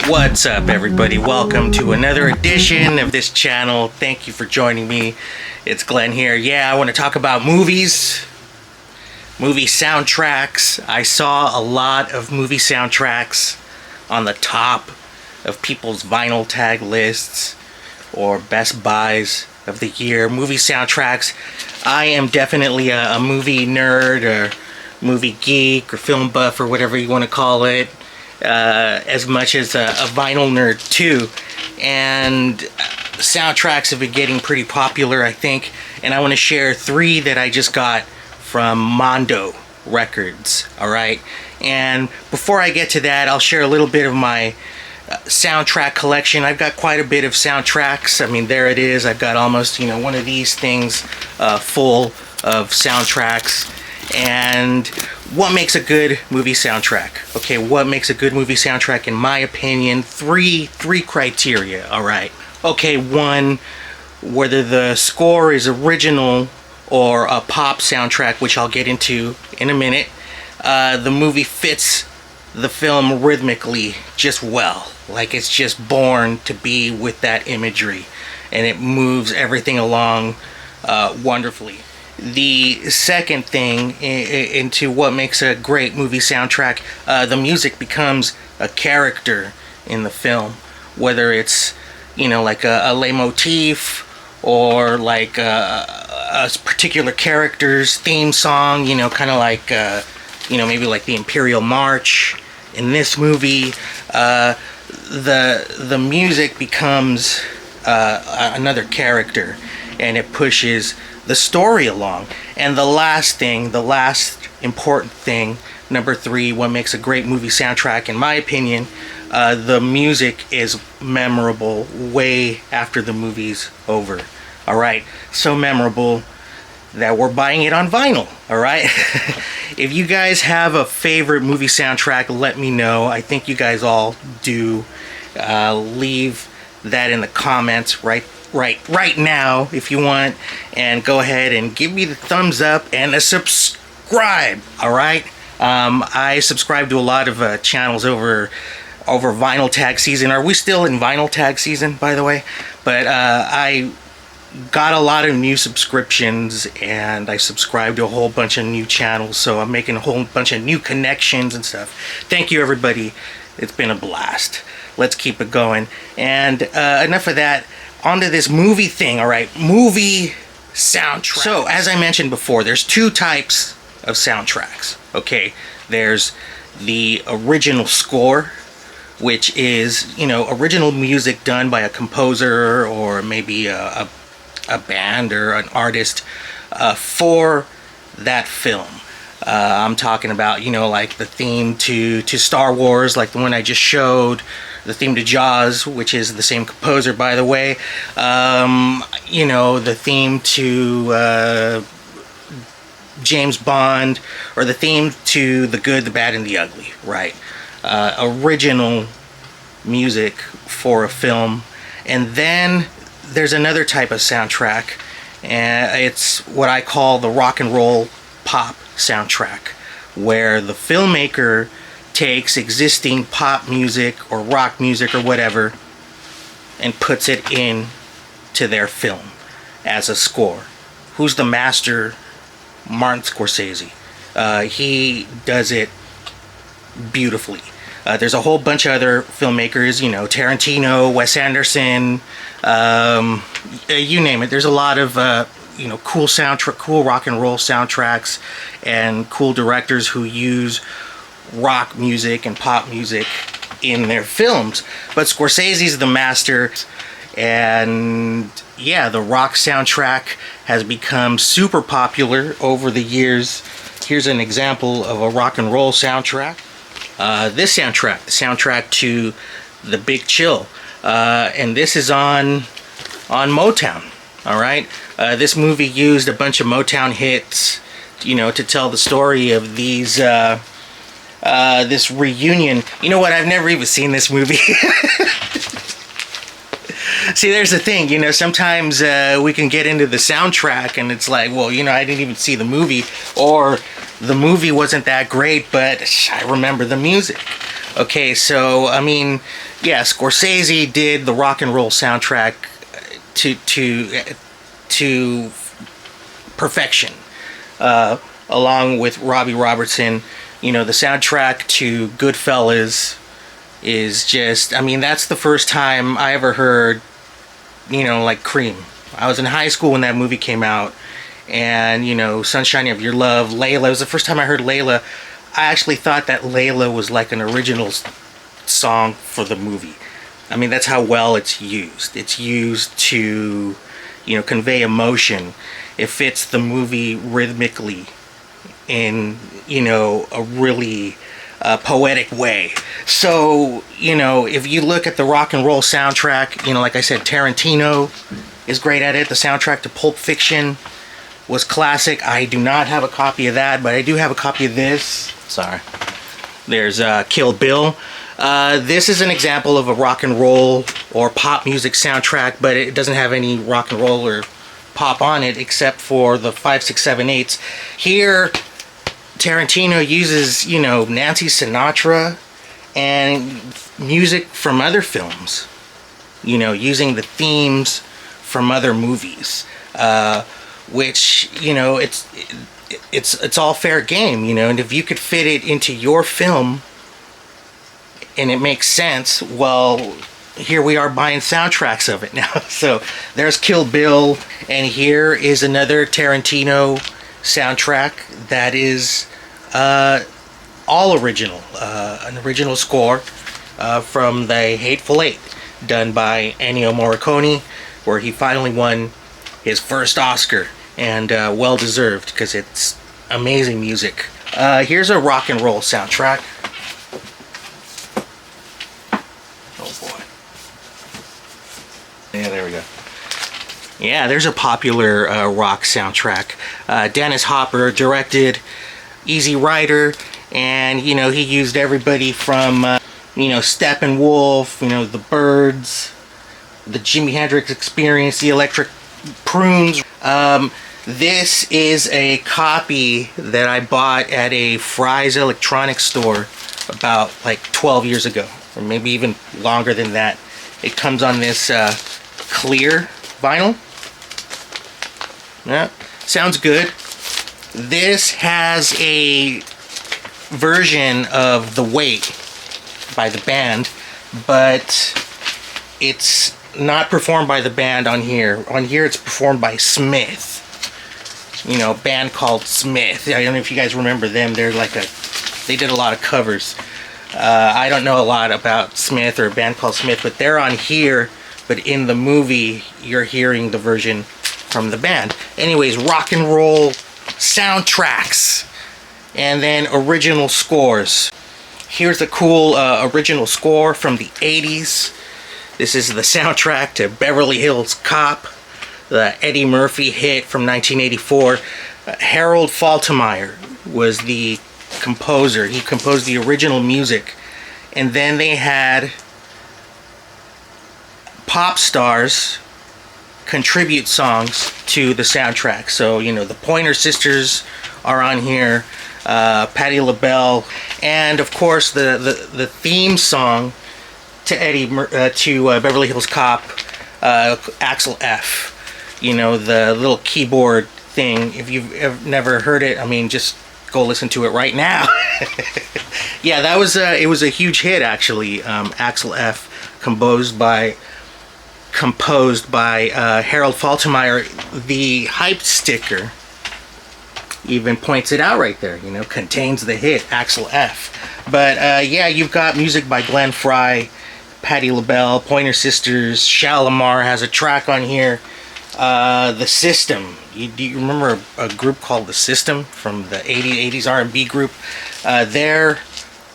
What's up, everybody? Welcome to another edition of this channel. Thank you for joining me. It's Glenn here. Yeah, I want to talk about movies, movie soundtracks. I saw a lot of movie soundtracks on the top of people's vinyl tag lists or best buys of the year. Movie soundtracks. I am definitely a movie nerd or movie geek or film buff or whatever you want to call it. As much as a vinyl nerd too, and soundtracks have been getting pretty popular, I think, and I want to share 3 that I just got from Mondo Records. Alright, and before I get to that, I'll share a little bit of my soundtrack collection. I've got quite a bit of soundtracks. I mean, there it is. I've got almost, one of these things full of soundtracks. And what makes a good movie soundtrack? Okay, what makes a good movie soundtrack? In my opinion, three criteria. All right. Okay, 1, whether the score is original or a pop soundtrack, which I'll get into in a minute. The movie fits the film rhythmically just well, like it's just born to be with that imagery, and it moves everything along wonderfully. The second thing into what makes a great movie soundtrack, the music becomes a character in the film, whether it's like a leitmotif or like a particular character's theme song, kind of like maybe like the Imperial March. In this movie, the music becomes another character, and it pushes the story along. And the last important thing, number 3, what makes a great movie soundtrack, in my opinion, the music is memorable way after the movie's over. All right, so memorable that we're buying it on vinyl. All right. If you guys have a favorite movie soundtrack, let me know. I think you guys all do. Leave that in the comments right now if you want, and go ahead and give me the thumbs up and a subscribe. All right. I subscribe to a lot of channels over vinyl tag season. Are we still in vinyl tag season, by the way? But I got a lot of new subscriptions, and I subscribed to a whole bunch of new channels, so I'm making a whole bunch of new connections and stuff. Thank you, everybody. It's been a blast. Let's keep it going. And enough of that. Onto this movie thing. All right, movie soundtrack. So as I mentioned before, there's 2 types of soundtracks. Okay, there's the original score, which is original music done by a composer or maybe a band or an artist for that film. I'm talking about like the theme to Star Wars, like the one I just showed. The theme to Jaws, which is the same composer, by the way. The theme to James Bond, or the theme to The Good, the Bad, and the Ugly, right? Original music for a film. And then there's another type of soundtrack, and it's what I call the rock and roll pop soundtrack, where the filmmaker takes existing pop music or rock music or whatever and puts it in to their film as a score. Who's the master? Martin Scorsese. He does it beautifully. There's a whole bunch of other filmmakers, Tarantino, Wes Anderson, you name it. There's a lot of cool rock and roll soundtracks and cool directors who use rock music and pop music in their films. But Scorsese's the master, and yeah, the rock soundtrack has become super popular over the years. Here's an example of a rock and roll soundtrack. This soundtrack, the soundtrack to The Big Chill, and this is on Motown. All right, this movie used a bunch of Motown hits, to tell the story of these this reunion. You know what? I've never even seen this movie. See, there's the thing, sometimes we can get into the soundtrack and it's like, well, I didn't even see the movie, or the movie wasn't that great, but I remember the music. Okay, so I mean, yeah, Scorsese did the rock and roll soundtrack to perfection, along with Robbie Robertson. You know, the soundtrack to Goodfellas is just, I mean, that's the first time I ever heard, you know, like Cream. I was in high school when that movie came out, and, you know, Sunshine of Your Love, Layla, it was the first time I heard Layla. I actually thought that Layla was like an original song for the movie. I mean, that's how well it's used. It's used to, you know, convey emotion. It fits the movie rhythmically in, you know, a really poetic way. So, you know, if you look at the rock and roll soundtrack, you know, like I said, Tarantino is great at it. The soundtrack to Pulp Fiction was classic. I do not have a copy of that, but I do have a copy of this. Sorry. There's Kill Bill. This is an example of a rock and roll or pop music soundtrack, but it doesn't have any rock and roll or pop on it except for the 5, 6, 7, 8s. Here, Tarantino uses, you know, Nancy Sinatra and music from other films, you know, using the themes from other movies, which, you know, it's all fair game, you know, and if you could fit it into your film and it makes sense, well, here we are buying soundtracks of it now. So there's Kill Bill, and here is another Tarantino soundtrack that is all original, an original score from the Hateful Eight, done by Ennio Morricone, where he finally won his first Oscar, and well deserved, because it's amazing music. Here's a rock and roll soundtrack. Oh boy. Yeah, there we go. Yeah, there's a popular rock soundtrack. Dennis Hopper directed, Easy Rider, and, you know, he used everybody from, you know, Steppenwolf, you know, the Byrds, the Jimi Hendrix Experience, the Electric Prunes. This is a copy that I bought at a Fry's Electronics store about like 12 years ago, or maybe even longer than that. It comes on this clear vinyl. Yeah, sounds good. This has a version of The Wait by the band, but it's not performed by the band on here. On here it's performed by Smith. You know, a band called Smith. I don't know if you guys remember them. They're like they did a lot of covers. I don't know a lot about Smith or a band called Smith, but they're on here, but in the movie you're hearing the version from the band. Anyways, rock and roll soundtracks, and then original scores. Here's a cool original score from the 80s. This is the soundtrack to Beverly Hills Cop, the Eddie Murphy hit from 1984. Harold Faltermeyer was the composer. He composed the original music, and then they had pop stars contribute songs to the soundtrack. So, you know, the Pointer Sisters are on here, Patti LaBelle, and of course the theme song to Beverly Hills Cop, Axel F. You know, the little keyboard thing. If you've never heard it, I mean, just go listen to it right now. Yeah, that was it was a huge hit, actually. Axel F. composed by Harold Faltermeyer. The hype sticker even points it out right there, you know, contains the hit Axel F. But yeah, you've got music by Glenn Frey, Patti LaBelle, Pointer Sisters, Shalimar has a track on here. The System. Do you remember a group called The System from the 80s R&B group? They're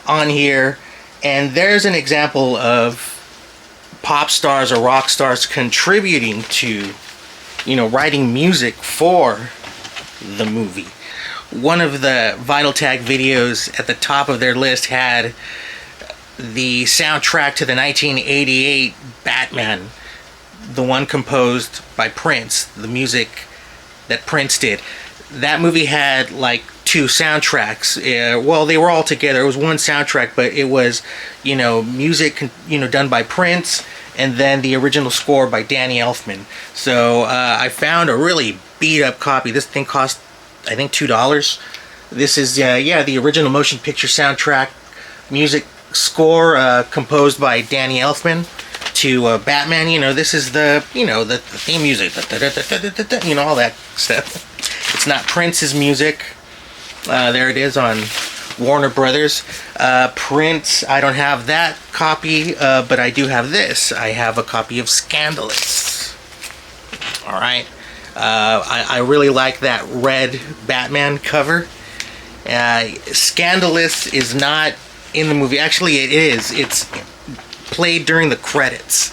on here, and there's an example of pop stars or rock stars contributing to, you know, writing music for the movie. One of the Vinyl Tag videos at the top of their list had the soundtrack to the 1988 Batman, the one composed by Prince, the music that Prince did. That movie had like two soundtracks. Well, they were all together. It was one soundtrack, but it was, music, done by Prince, and then the original score by Danny Elfman. So I found a really beat up copy. This thing cost, I think, $2. This is, the original motion picture soundtrack music score composed by Danny Elfman to Batman. This is the theme music, all that stuff. It's not Prince's music. There it is on Warner Brothers. Prince, I don't have that copy, but I do have this. I have a copy of Scandalous. All right. I really like that red Batman cover. Scandalous is not in the movie. Actually, it is. It's played during the credits.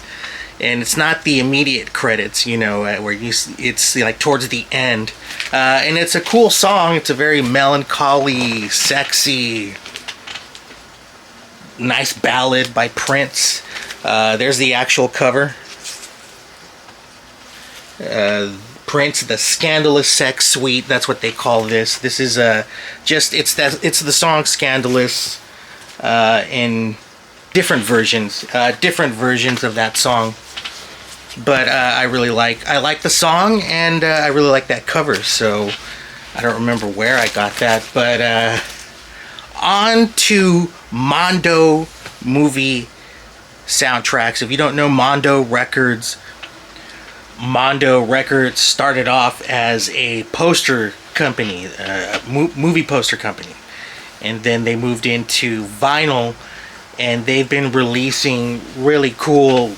And it's not the immediate credits, where it's like towards the end. And it's a cool song. It's a very melancholy, sexy, nice ballad by Prince. There's the actual cover. Prince, the Scandalous Sex Suite. That's what they call this. This is it's the song Scandalous in different versions of that song. But I like the song, and I really like that cover. So I don't remember where I got that, but on to Mondo movie soundtracks. If you don't know Mondo Records started off as a poster company, a movie poster company, and then they moved into vinyl, and they've been releasing really cool,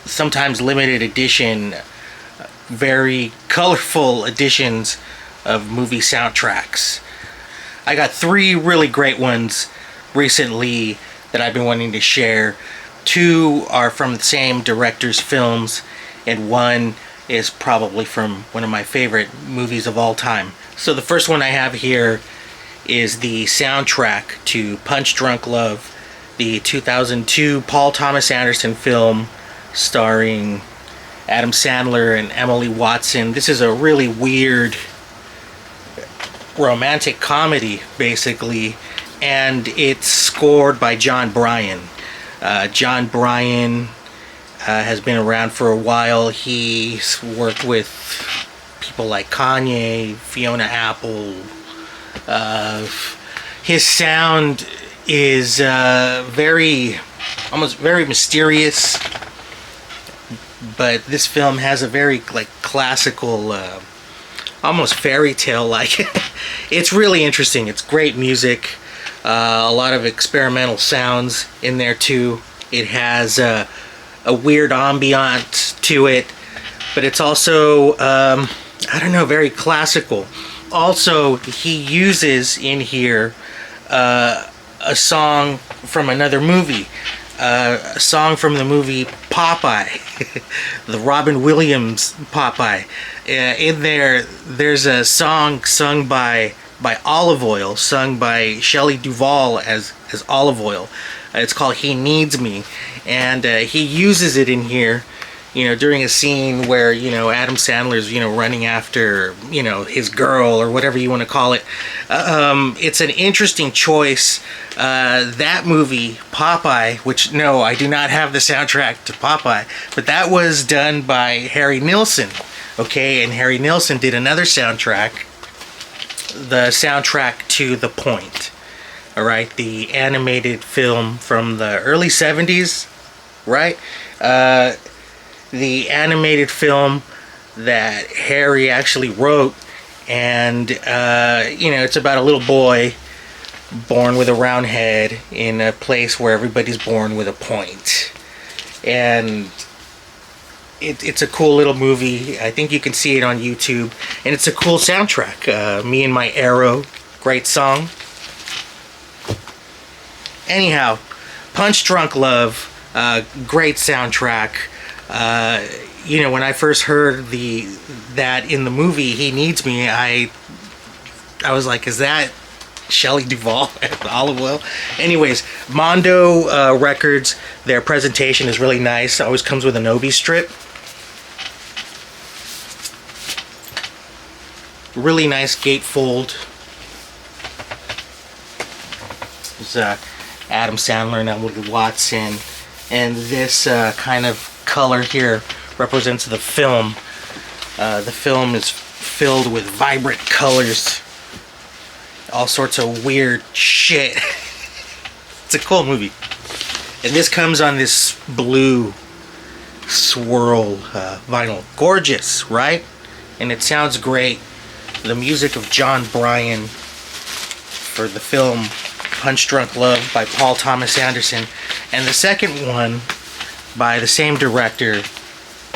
sometimes limited edition, very colorful editions of movie soundtracks. I got 3 really great ones recently that I've been wanting to share. 2 are from the same director's films, and 1 is probably from one of my favorite movies of all time. So the first one I have here is the soundtrack to Punch Drunk Love, the 2002 Paul Thomas Anderson film starring Adam Sandler and Emily Watson. This is a really weird romantic comedy, basically, and it's scored by John Bryan. John Bryan has been around for a while. He's worked with people like Kanye, Fiona Apple. His sound is almost very mysterious, but this film has a very classical, almost fairy tale like. It's really interesting. It's great music, a lot of experimental sounds in there too. It has a weird ambient to it, but it's also very classical. Also, he uses in here a song from another movie, a song from the movie Popeye, the Robin Williams Popeye. In there's a song sung by Olive Oil, sung by Shelley Duvall as Olive Oil. It's called He Needs Me, and he uses it in here, during a scene where, Adam Sandler's, running after, his girl or whatever you want to call it. It's an interesting choice. That movie, Popeye, which, no, I do not have the soundtrack to Popeye, but that was done by Harry Nilsson, okay? And Harry Nilsson did another soundtrack, the soundtrack to The Point, all right? The animated film from the early 70s, right? The animated film that Harry actually wrote, and it's about a little boy born with a round head in a place where everybody's born with a point. And it's a cool little movie. I think you can see it on YouTube, and it's a cool soundtrack. Me and My Arrow, great song. Anyhow, Punch Drunk Love, great soundtrack. When I first heard that in the movie He Needs Me, I was like, is that Shelley Duvall at Olive Oil? Anyways, Mondo Records, their presentation is really nice. It always comes with an Obi strip. Really nice gatefold It's Adam Sandler and Emily Watson, and this kind of color here represents the film. The film is filled with vibrant colors, all sorts of weird shit. It's a cool movie. And this comes on this blue swirl vinyl. Gorgeous, right? And it sounds great. The music of John Bryan for the film Punch Drunk Love by Paul Thomas Anderson. And the second one by the same director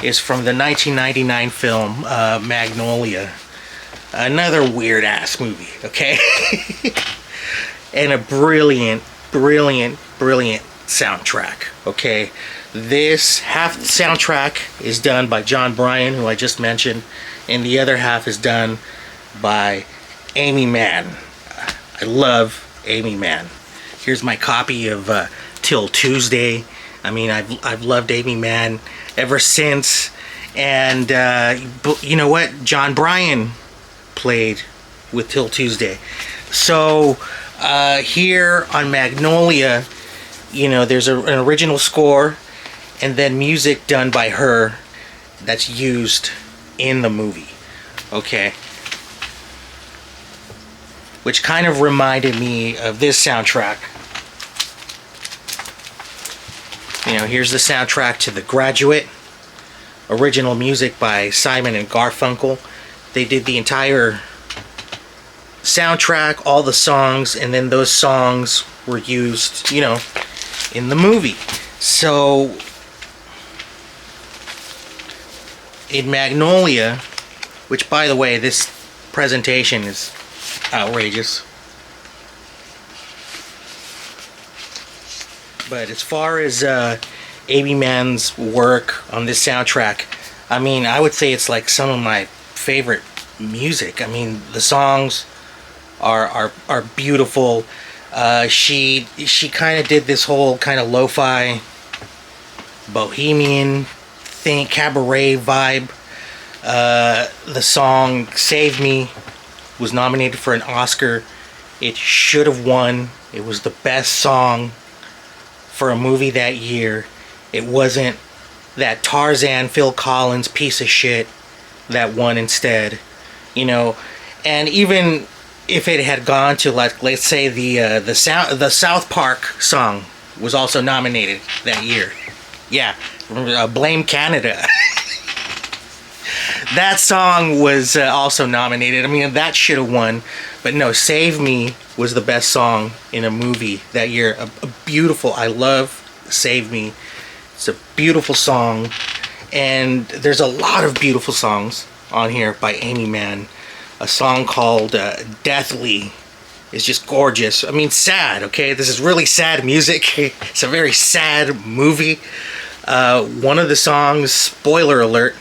is from the 1999 film Magnolia. Another weird ass movie, okay? And a brilliant soundtrack, okay? This half the soundtrack is done by John Bryan, who I just mentioned, and the other half is done by Amy Mann. I love Amy Mann. Here's my copy of Till Tuesday. I mean, I've loved Amy Mann ever since. And you know what? John Bryan played with Till Tuesday. So here on Magnolia, you know, there's an original score and then music done by her that's used in the movie. Okay. Which kind of reminded me of this soundtrack. You know, here's the soundtrack to The Graduate. Original music by Simon and Garfunkel. They did the entire soundtrack, all the songs, and then those songs were used, you know, in the movie. So in Magnolia, which by the way, this presentation is outrageous. But as far as Amy Mann's work on this soundtrack, I mean, I would say it's like some of my favorite music. I mean, the songs are beautiful. She kind of did this whole kind of lo-fi bohemian thing, cabaret vibe. The song Save Me was nominated for an Oscar. It should have won. It was the best song for a movie that year. It wasn't that Tarzan Phil Collins piece of shit that won instead, you know. And even if it had gone to, like, let's say the South Park song was also nominated that year. Yeah, Blame Canada. That song was also nominated. I mean, that should have won. But no, Save Me was the best song in a movie that year. A beautiful, I love Save Me. It's a beautiful song. And there's a lot of beautiful songs on here by Amy Mann. A song called Deathly is just gorgeous. I mean, sad, okay? This is really sad music. It's a very sad movie. One of the songs, spoiler alert,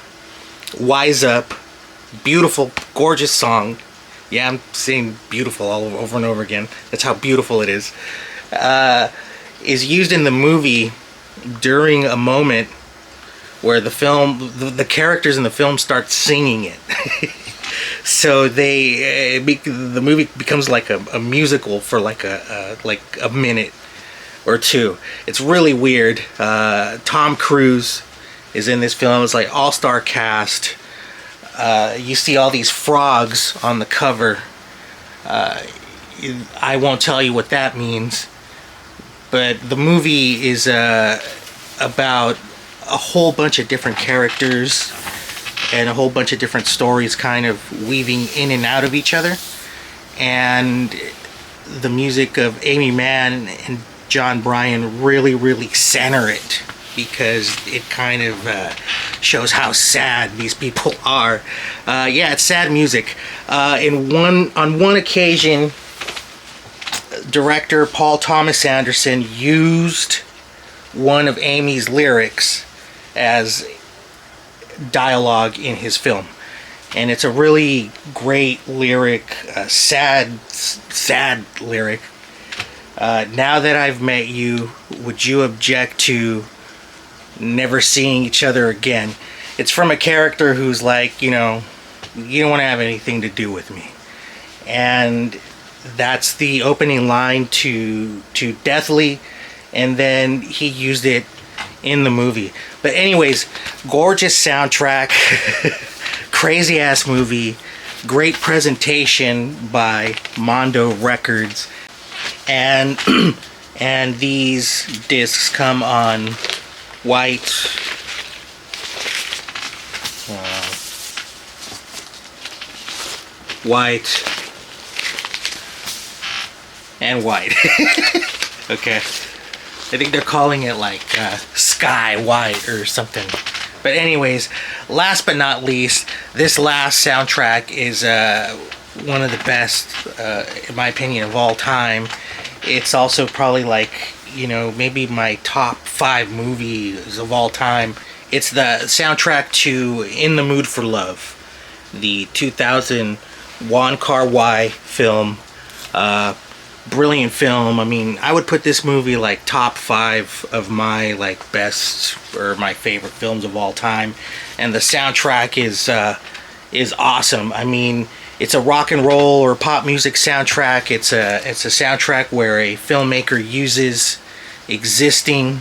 Wise Up, beautiful, gorgeous song. Yeah, I'm saying beautiful all over and over again. That's how beautiful it is used in the movie during a moment where the film, the characters in the film start singing it. So the movie becomes like a musical for like a minute or two. It's really weird. Tom Cruise is in this film. It's like all-star cast. You see all these frogs on the cover. I won't tell you what that means, but the movie is about a whole bunch of different characters and a whole bunch of different stories kind of weaving in and out of each other. And the music of Amy Mann and John Bryan really center it, because it kind of shows how sad these people are. Yeah, it's sad music. On one occasion, director Paul Thomas Anderson used one of Amy's lyrics as dialogue in his film. And it's a really great lyric, sad lyric. Now that I've met you, would you object to never seeing each other again? It's from a character who's like, you know, you don't want to have anything to do with me. And that's the opening line to Deathly, and then he used it in the movie. But anyways, gorgeous soundtrack, crazy ass movie, great presentation by Mondo Records, and and these discs come on white, white, and white. Okay, I think they're calling it like sky white or something. But anyways, last but not least, this last soundtrack is one of the best, in my opinion, of all time. It's also probably like, you know, maybe my top 5 movies of all time. It's the soundtrack to In the Mood for Love, the 2000 Wong Kar-wai film. Brilliant film. I mean, I would put this movie like top 5 of my like best or my favorite films of all time. And the soundtrack is awesome. I mean, it's a rock and roll or pop music soundtrack. It's a soundtrack where a filmmaker uses existing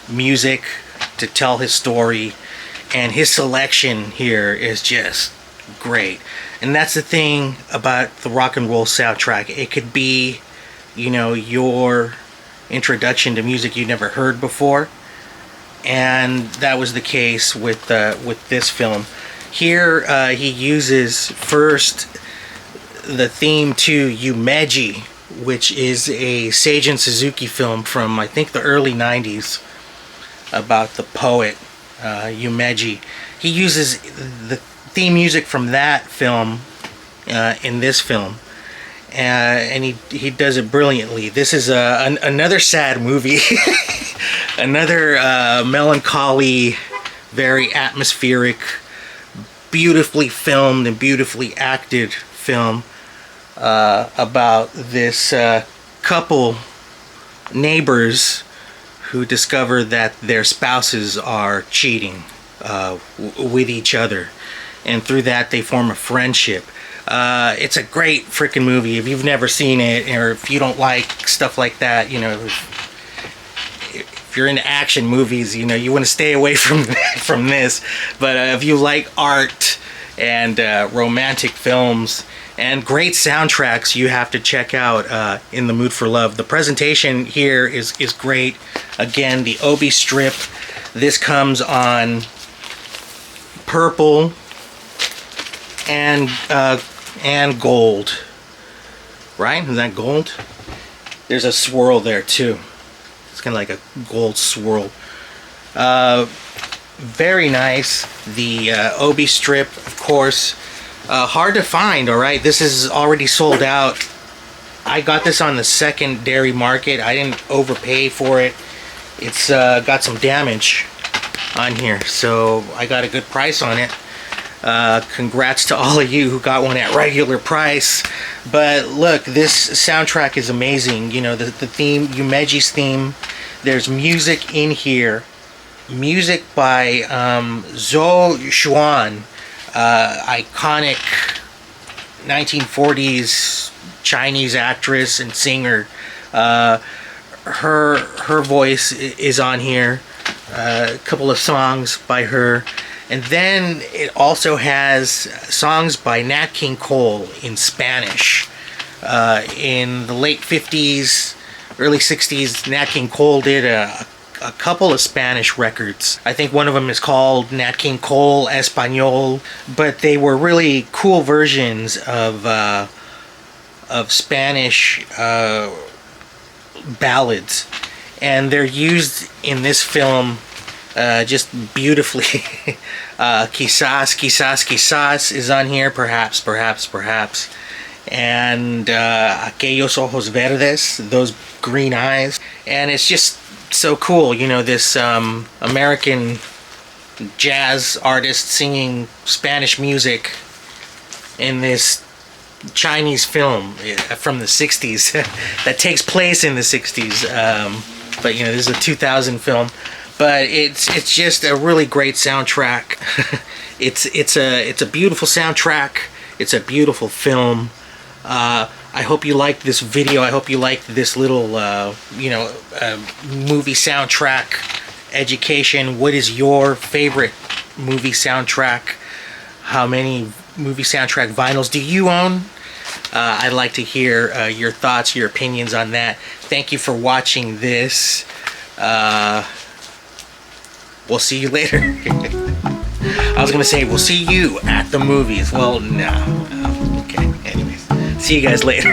music to tell his story, and his selection here is just great. And that's the thing about the rock and roll soundtrack. It could be, you know, your introduction to music you never heard before, and that was the case with this film. Here, he uses first the theme to Yumeji, which is a Seijun Suzuki film from, I think, the early 90s about the poet Yumeji. He uses the theme music from that film in this film, and he does it brilliantly. This is another sad movie, another melancholy, very atmospheric, beautifully filmed and beautifully acted film about this couple neighbors who discover that their spouses are cheating with each other, and through that they form a friendship. It's a great freaking movie. If you've never seen it, or if you don't like stuff like that, you know, if you're into action movies, you know, you want to stay away from this. But if you like art and romantic films and great soundtracks, you have to check out In the Mood for Love. The presentation here is great. Again, the Obi strip. This comes on purple and gold. Right? Is that gold? There's a swirl there too. It's kind of like a gold swirl. Very nice. The Obi strip, of course, hard to find. All right, this is already sold out. I got this on the secondary market. I didn't overpay for it. It's got some damage on here, so I got a good price on it. Congrats to all of you who got one at regular price. But look, this soundtrack is amazing. You know, the theme, Yumeji's theme. There's music in here. Music by Zhou Xuan, iconic 1940s Chinese actress and singer. Her voice is on here. A couple of songs by her. And then it also has songs by Nat King Cole in Spanish. In the late 50s, early 60s, Nat King Cole did a couple of Spanish records. I think one of them is called Nat King Cole Espanol, but they were really cool versions of Spanish ballads, and they're used in this film just beautifully. Quizás is on here, perhaps, and Aquellos Ojos Verdes, those green eyes, and it's just so cool, you know, this American jazz artist singing Spanish music in this Chinese film from the 60s that takes place in the 60s, but you know, this is a 2000 film. But it's just a really great soundtrack. it's a beautiful soundtrack. It's a beautiful film. I hope you liked this video. I hope you liked this little, movie soundtrack education. What is your favorite movie soundtrack? How many movie soundtrack vinyls do you own? I'd like to hear your thoughts, your opinions on that. Thank you for watching this. We'll see you later. I was gonna say we'll see you at the movies. Well, no. Okay. Anyways, see you guys later.